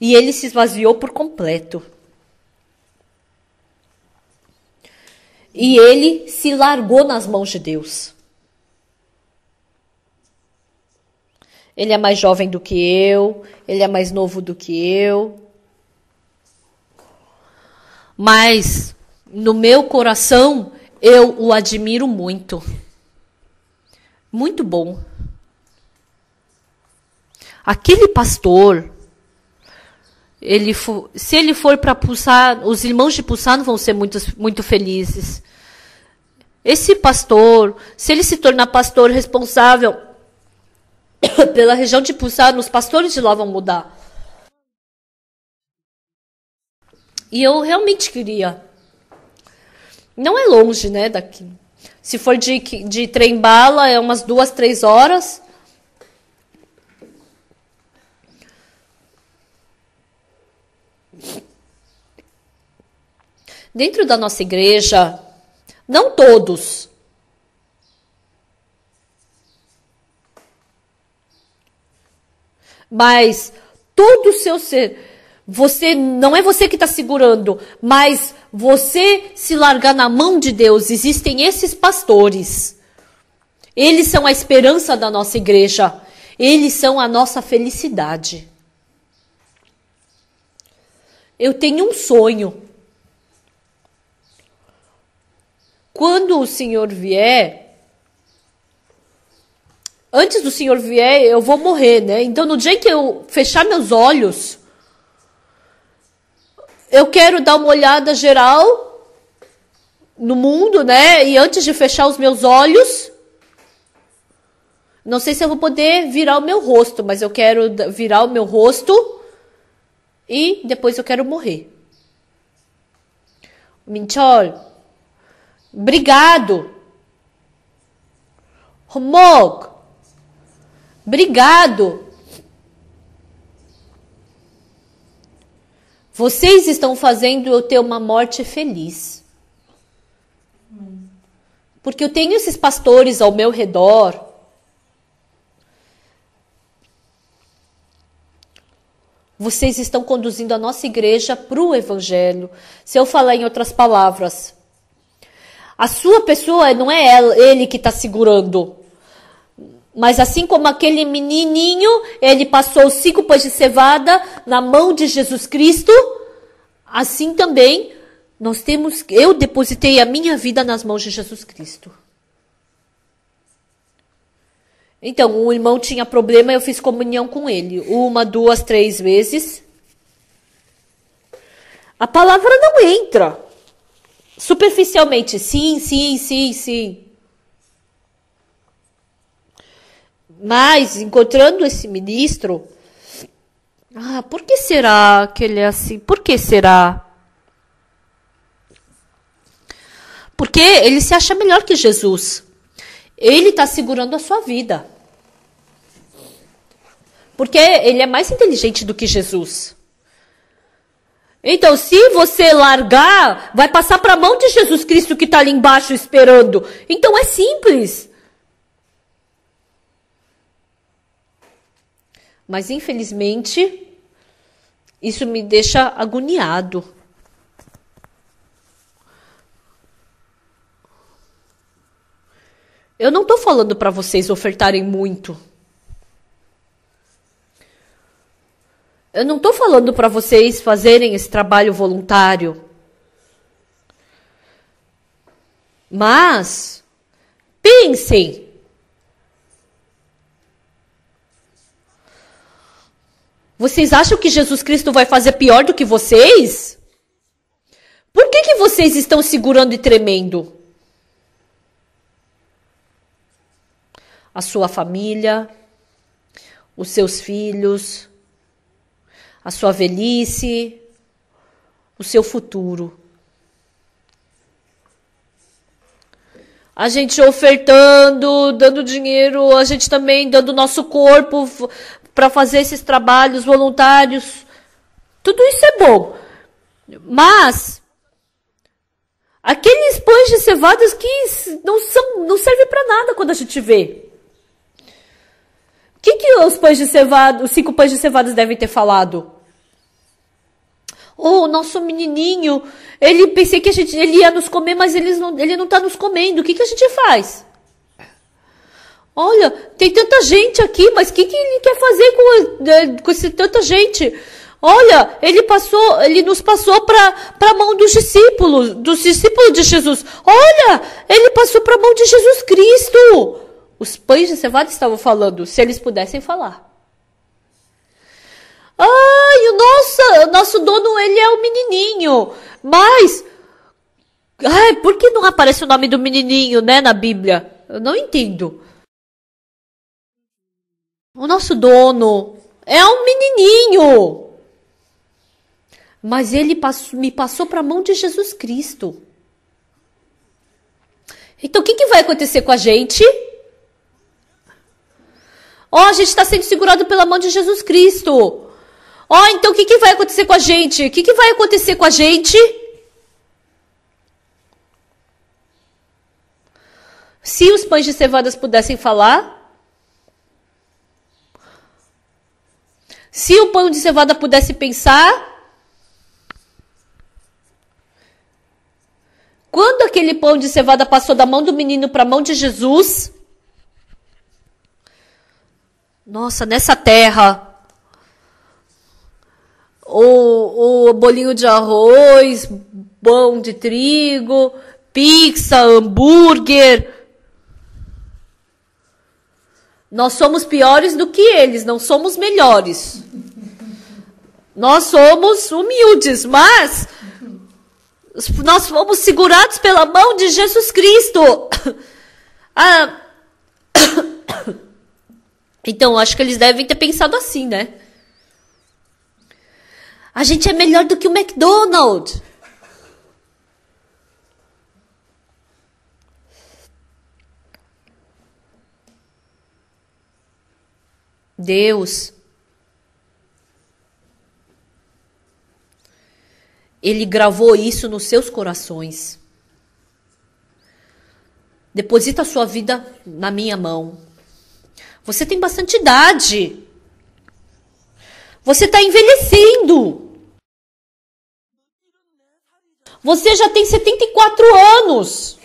E ele se esvaziou por completo. E ele se largou nas mãos de Deus. Ele é mais jovem do que eu, ele é mais novo do que eu. Mas no meu coração eu o admiro muito. Muito bom. Aquele pastor, se ele for para Busan, os irmãos de Busan vão ser muito felizes. Esse pastor, se ele se tornar pastor responsável pela região de Pulsar, os pastores de lá vão mudar. E eu realmente queria. Não é longe, né, daqui. Se for de trem-bala, é umas 2, 3 horas. Dentro da nossa igreja, não todos, mas todo o seu ser, você não é você que está segurando, mas você se largar na mão de Deus. Existem esses pastores. Eles são a esperança da nossa igreja. Eles são a nossa felicidade. Eu tenho um sonho. Quando o Senhor vier, antes do Senhor vier, eu vou morrer, né? Então, no dia em que eu fechar meus olhos, eu quero dar uma olhada geral no mundo, né? E antes de fechar os meus olhos, não sei se eu vou poder virar o meu rosto, mas eu quero virar o meu rosto e depois eu quero morrer. Minchol, obrigado. Romog, obrigado. Vocês estão fazendo eu ter uma morte feliz. Porque eu tenho esses pastores ao meu redor. Vocês estão conduzindo a nossa igreja para o evangelho. Se eu falar em outras palavras, a sua pessoa não é ele que está segurando. Mas assim como aquele menininho, ele passou 5 pães de cevada na mão de Jesus Cristo, assim também eu depositei a minha vida nas mãos de Jesus Cristo. Então, o irmão tinha problema, eu fiz comunhão com ele. 1, 2, 3 vezes. A palavra não entra. Superficialmente, sim, sim, sim, sim. Mas, encontrando esse ministro, por que será que ele é assim? Por que será? Porque ele se acha melhor que Jesus. Ele está segurando a sua vida. Porque ele é mais inteligente do que Jesus. Então, se você largar, vai passar para a mão de Jesus Cristo que está ali embaixo esperando. Então, é simples. Mas, infelizmente, isso me deixa agoniado. Eu não estou falando para vocês ofertarem muito. Eu não estou falando para vocês fazerem esse trabalho voluntário. Mas, pensem. Vocês acham que Jesus Cristo vai fazer pior do que vocês? Por que vocês estão segurando e tremendo? A sua família, os seus filhos, a sua velhice, o seu futuro. A gente ofertando, dando dinheiro, a gente também dando nosso corpo para fazer esses trabalhos voluntários. Tudo isso é bom. Mas aqueles pães de cevadas que não servem para nada quando a gente vê. O que os pães de cevada, os 5 pães de cevadas devem ter falado? O nosso menininho, pensei que ele ia nos comer, mas ele não está nos comendo. O que a gente faz? Olha, tem tanta gente aqui, mas o que ele quer fazer com tanta gente? Olha, ele nos passou para a mão dos discípulos de Jesus. Olha, ele passou para a mão de Jesus Cristo. Os pães de cevada estavam falando, se eles pudessem falar. O nosso dono, ele é o menininho. Mas, por que não aparece o nome do menininho, né, na Bíblia? Eu não entendo. O nosso dono é um menininho. Mas ele me passou para a mão de Jesus Cristo. Então o que vai acontecer com a gente? A gente está sendo segurado pela mão de Jesus Cristo. Então o que vai acontecer com a gente? O que vai acontecer com a gente? Se os pães de cevadas pudessem falar, se o pão de cevada pudesse pensar, quando aquele pão de cevada passou da mão do menino para a mão de Jesus, nossa, nessa terra, o bolinho de arroz, pão de trigo, pizza, hambúrguer. Nós somos piores do que eles, não somos melhores. Nós somos humildes, mas nós fomos segurados pela mão de Jesus Cristo. Então, acho que eles devem ter pensado assim, né? A gente é melhor do que o McDonald's. Deus, Ele gravou isso nos seus corações. Deposita a sua vida na minha mão. Você tem bastante idade. Você está envelhecendo. Você já tem 74 anos.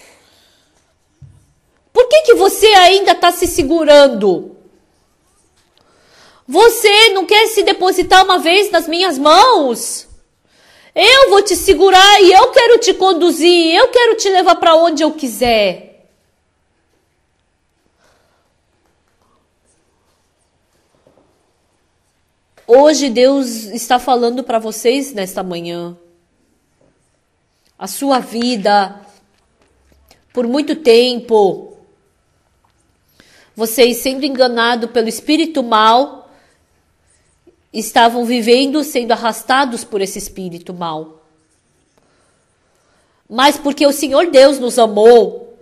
Por que você ainda está se segurando? Você não quer se depositar uma vez nas minhas mãos? Eu vou te segurar e eu quero te conduzir. Eu quero te levar para onde eu quiser. Hoje Deus está falando para vocês nesta manhã. A sua vida, por muito tempo, vocês sendo enganados pelo espírito mal, estavam vivendo sendo arrastados por esse espírito mal. Mas porque o Senhor Deus nos amou,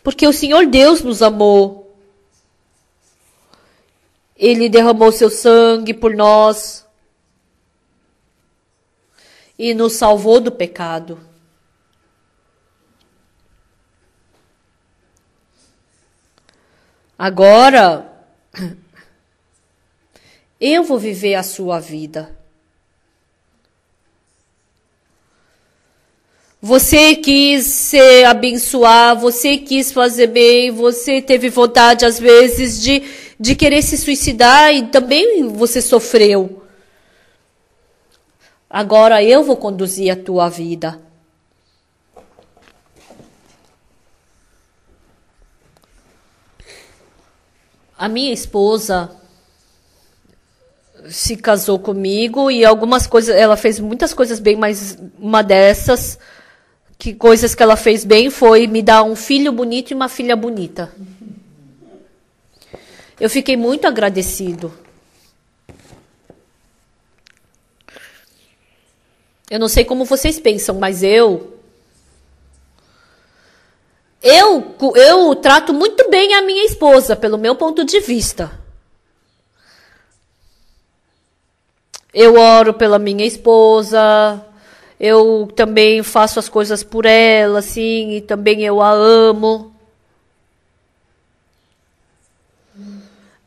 porque o Senhor Deus nos amou, Ele derramou seu sangue por nós e nos salvou do pecado. Agora, eu vou viver a sua vida. Você quis se abençoar, você quis fazer bem, você teve vontade às vezes de querer se suicidar e também você sofreu. Agora eu vou conduzir a tua vida. A minha esposa se casou comigo e algumas coisas, ela fez muitas coisas bem, mas uma dessas, coisas que ela fez bem foi me dar um filho bonito e uma filha bonita. Eu fiquei muito agradecido. Eu não sei como vocês pensam, mas eu trato muito bem a minha esposa, pelo meu ponto de vista. Eu oro pela minha esposa, eu também faço as coisas por ela, assim, e também eu a amo.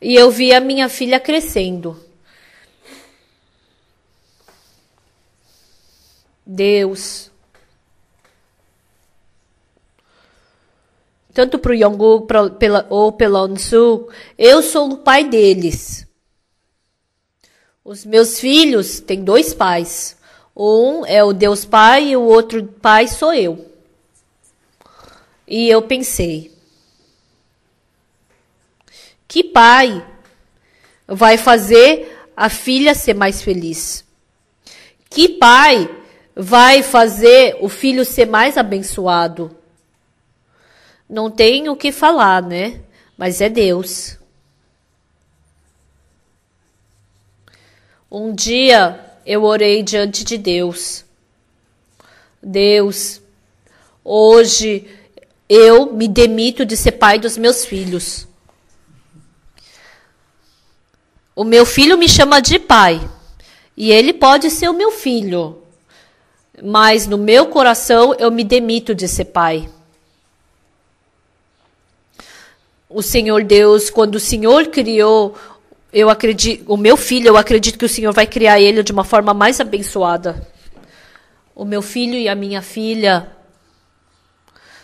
E eu vi a minha filha crescendo. Deus. Tanto para o Yonggu ou pela Onsu, eu sou o pai deles. Os meus filhos têm 2 pais. Um é o Deus Pai e o outro pai sou eu. E eu pensei, que pai vai fazer a filha ser mais feliz? Que pai vai fazer o filho ser mais abençoado? Não tem o que falar, né? mas é Deus. Um dia eu orei diante de Deus. Deus, hoje eu me demito de ser pai dos meus filhos. O meu filho me chama de pai. E ele pode ser o meu filho. Mas no meu coração eu me demito de ser pai. O Senhor Deus, quando o Senhor criou, eu acredito, o meu filho, eu acredito que o Senhor vai criar ele de uma forma mais abençoada. O meu filho e a minha filha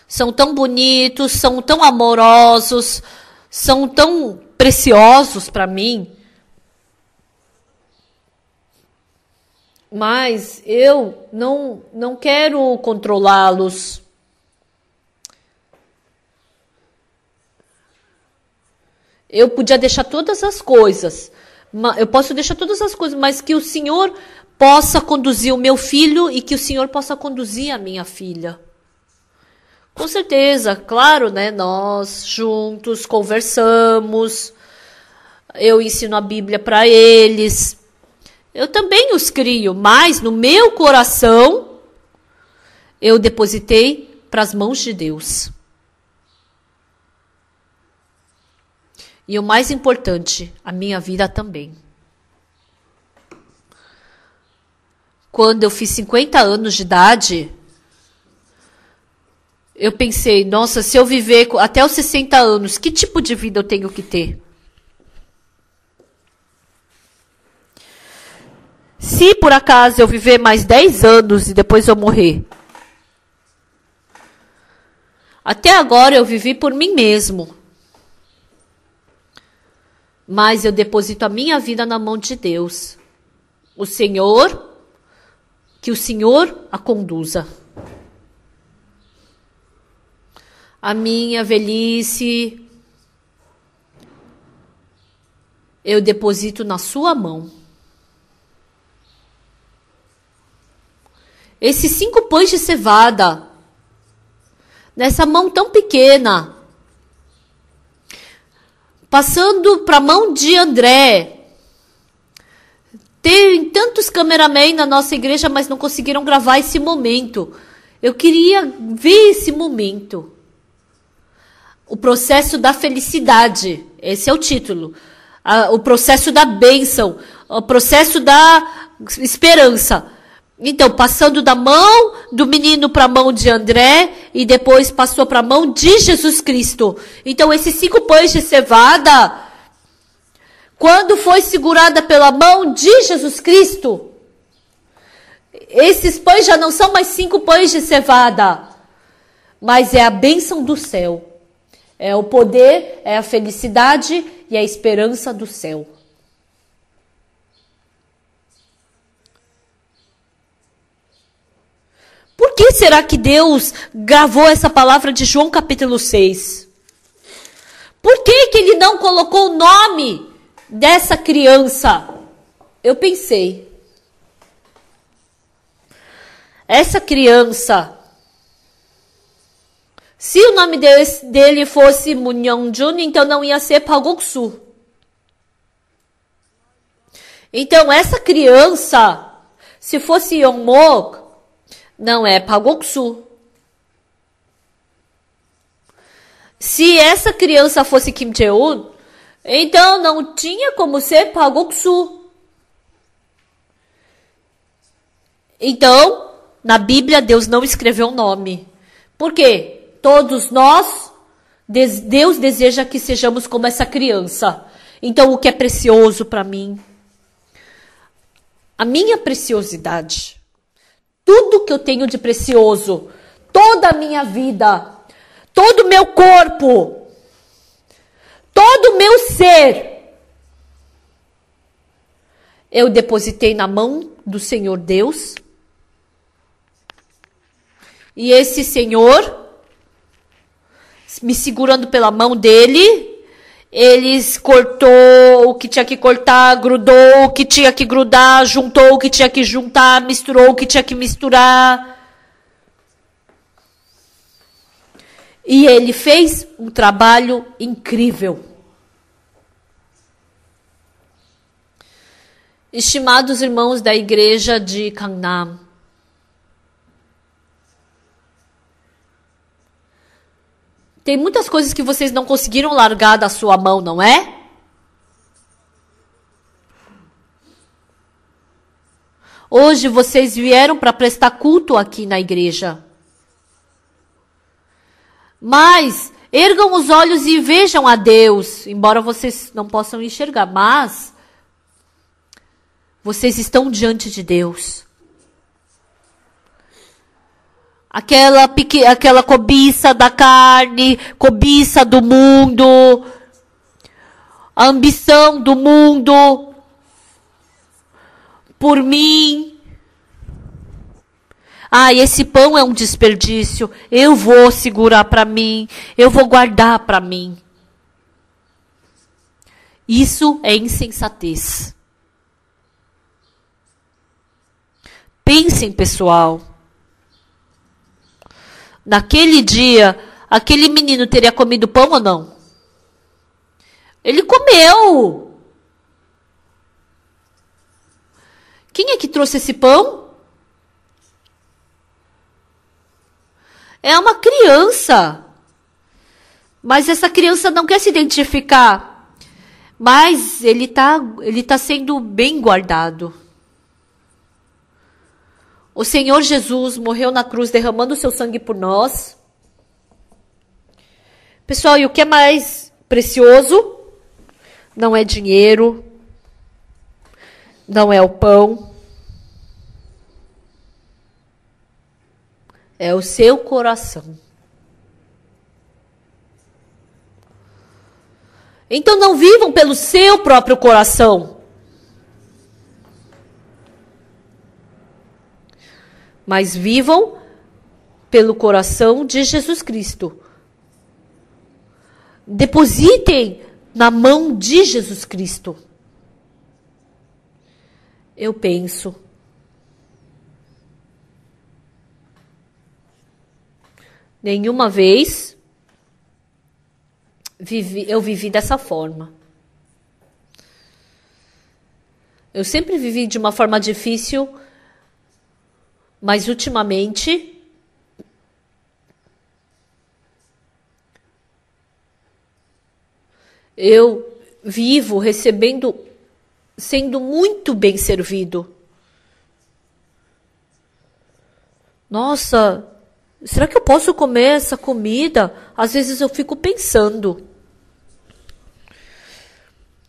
são tão bonitos, são tão amorosos, são tão preciosos para mim. Mas eu não quero controlá-los. Eu podia deixar todas as coisas. Eu posso deixar todas as coisas, mas que o Senhor possa conduzir o meu filho e que o Senhor possa conduzir a minha filha. Com certeza, claro, né? Nós juntos conversamos. Eu ensino a Bíblia para eles. Eu também os crio, mas no meu coração eu depositei para as mãos de Deus. E o mais importante, a minha vida também. Quando eu fiz 50 anos de idade, eu pensei, nossa, se eu viver até os 60 anos, que tipo de vida eu tenho que ter? Se por acaso eu viver mais 10 anos e depois eu morrer. Até agora eu vivi por mim mesmo. Mas eu deposito a minha vida na mão de Deus. O Senhor, que o Senhor a conduza. A minha velhice, eu deposito na sua mão. Esses 5 pães de cevada, nessa mão tão pequena, passando para a mão de André. Tem tantos cameramen na nossa igreja, mas não conseguiram gravar esse momento. Eu queria ver esse momento. O processo da felicidade, esse é o título. O processo da bênção, o processo da esperança. Então, passando da mão do menino para a mão de André e depois passou para a mão de Jesus Cristo. Então, esses 5 pães de cevada, quando foi segurada pela mão de Jesus Cristo, esses pães já não são mais 5 pães de cevada, mas é a bênção do céu. É o poder, é a felicidade e a esperança do céu. Por que será que Deus gravou essa palavra de João capítulo 6? Por que que ele não colocou o nome dessa criança? Eu pensei. Essa criança, se o nome dele fosse Munyeongjun, então não ia ser Pagoksu. Então essa criança, se fosse Yeongmok, não é Pagoksu. Se essa criança fosse Kim Jae-un, então não tinha como ser Pagoksu. Então, na Bíblia, Deus não escreveu o nome. Por quê? Todos nós, Deus deseja que sejamos como essa criança. Então, o que é precioso para mim? A minha preciosidade. Tudo que eu tenho de precioso, toda a minha vida, todo o meu corpo, todo o meu ser, eu depositei na mão do Senhor Deus. E esse Senhor, me segurando pela mão dele, ele cortou o que tinha que cortar, grudou o que tinha que grudar, juntou o que tinha que juntar, misturou o que tinha que misturar. E ele fez um trabalho incrível. Estimados irmãos da igreja de Gangnam, tem muitas coisas que vocês não conseguiram largar da sua mão, não é? Hoje vocês vieram para prestar culto aqui na igreja. Mas ergam os olhos e vejam a Deus, embora vocês não possam enxergar, mas vocês estão diante de Deus. Aquela cobiça da carne, cobiça do mundo, a ambição do mundo por mim. Esse pão é um desperdício. Eu vou segurar para mim. Eu vou guardar para mim. Isso é insensatez. Pensem, pessoal. Naquele dia, aquele menino teria comido pão ou não? Ele comeu. Quem é que trouxe esse pão? É uma criança. Mas essa criança não quer se identificar. Mas ele tá sendo bem guardado. O Senhor Jesus morreu na cruz derramando o seu sangue por nós. Pessoal, e o que é mais precioso? Não é dinheiro. Não é o pão. É o seu coração. Então não vivam pelo seu próprio coração. Mas vivam pelo coração de Jesus Cristo. Depositem na mão de Jesus Cristo. Eu penso. Nenhuma vez eu vivi dessa forma. Eu sempre vivi de uma forma difícil, mas ultimamente eu vivo recebendo, sendo muito bem servido. Nossa, será que eu posso comer essa comida? Às vezes eu fico pensando.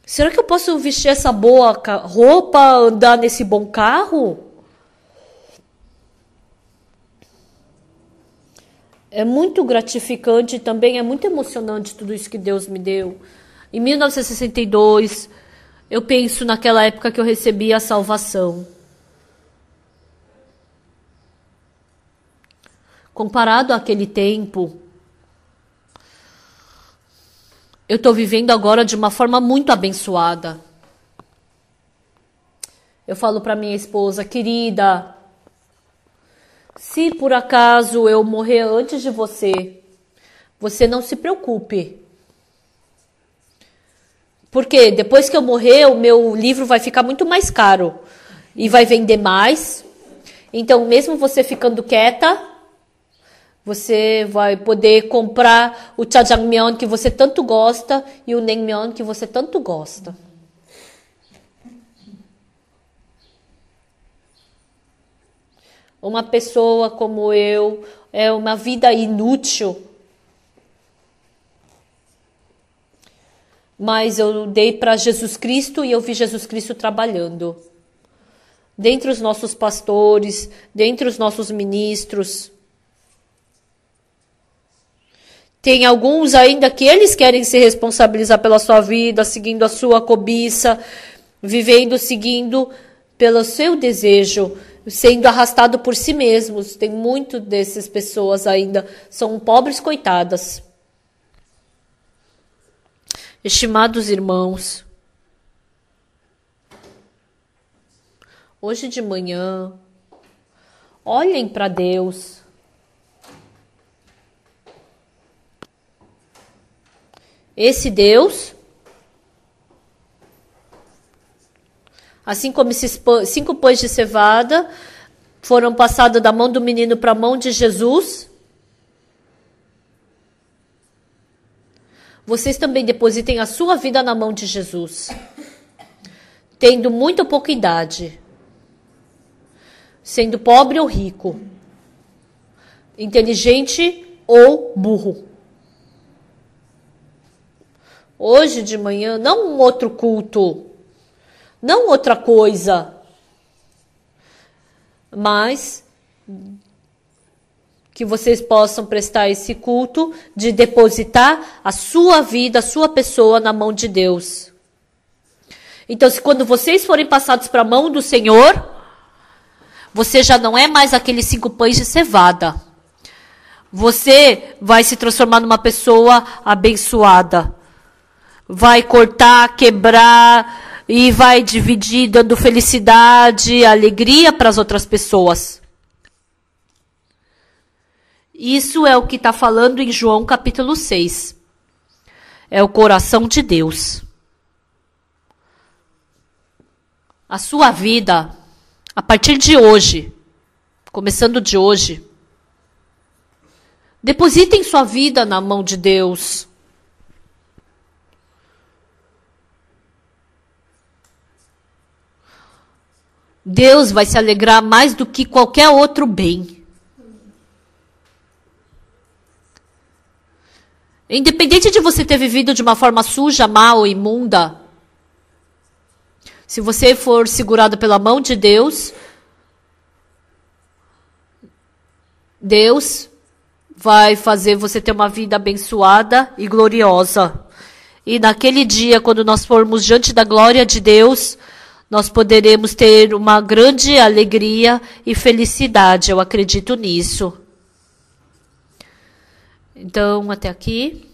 Será que eu posso vestir essa boa roupa, andar nesse bom carro? É muito gratificante e também é muito emocionante tudo isso que Deus me deu. Em 1962, eu penso naquela época que eu recebi a salvação. Comparado àquele tempo, eu estou vivendo agora de uma forma muito abençoada. Eu falo para minha esposa, querida, se por acaso eu morrer antes de você, você não se preocupe. Porque depois que eu morrer, o meu livro vai ficar muito mais caro e vai vender mais. Então, mesmo você ficando quieta, você vai poder comprar o jjajangmyeon que você tanto gosta e o naengmyeon que você tanto gosta. Uma pessoa como eu é uma vida inútil. Mas eu dei para Jesus Cristo e eu vi Jesus Cristo trabalhando. Dentre os nossos pastores, dentre os nossos ministros. Tem alguns ainda que eles querem se responsabilizar pela sua vida, seguindo a sua cobiça, vivendo, seguindo pelo seu desejo, sendo arrastado por si mesmos. Tem muito dessas pessoas ainda, são pobres coitadas. Estimados irmãos, hoje de manhã, olhem para Deus. esse Deus, assim como esses 5 pães de cevada foram passados da mão do menino para a mão de Jesus, vocês também depositem a sua vida na mão de Jesus, tendo muito ou pouca idade, sendo pobre ou rico, inteligente ou burro. Hoje de manhã, não um outro culto, não outra coisa, mas que vocês possam prestar esse culto de depositar a sua vida, a sua pessoa na mão de Deus. Então, quando vocês forem passados para a mão do Senhor, você já não é mais aqueles 5 pães de cevada. Você vai se transformar numa pessoa abençoada. Vai cortar, quebrar e vai dividir, dando felicidade, alegria para as outras pessoas. Isso é o que está falando em João capítulo 6. É o coração de Deus. A sua vida, a partir de hoje, começando de hoje, depositem sua vida na mão de Deus. Deus vai se alegrar mais do que qualquer outro bem. Independente de você ter vivido de uma forma suja, má ou imunda, se você for segurado pela mão de Deus, Deus vai fazer você ter uma vida abençoada e gloriosa. E naquele dia, quando nós formos diante da glória de Deus, nós poderemos ter uma grande alegria e felicidade. Eu acredito nisso. Então, até aqui.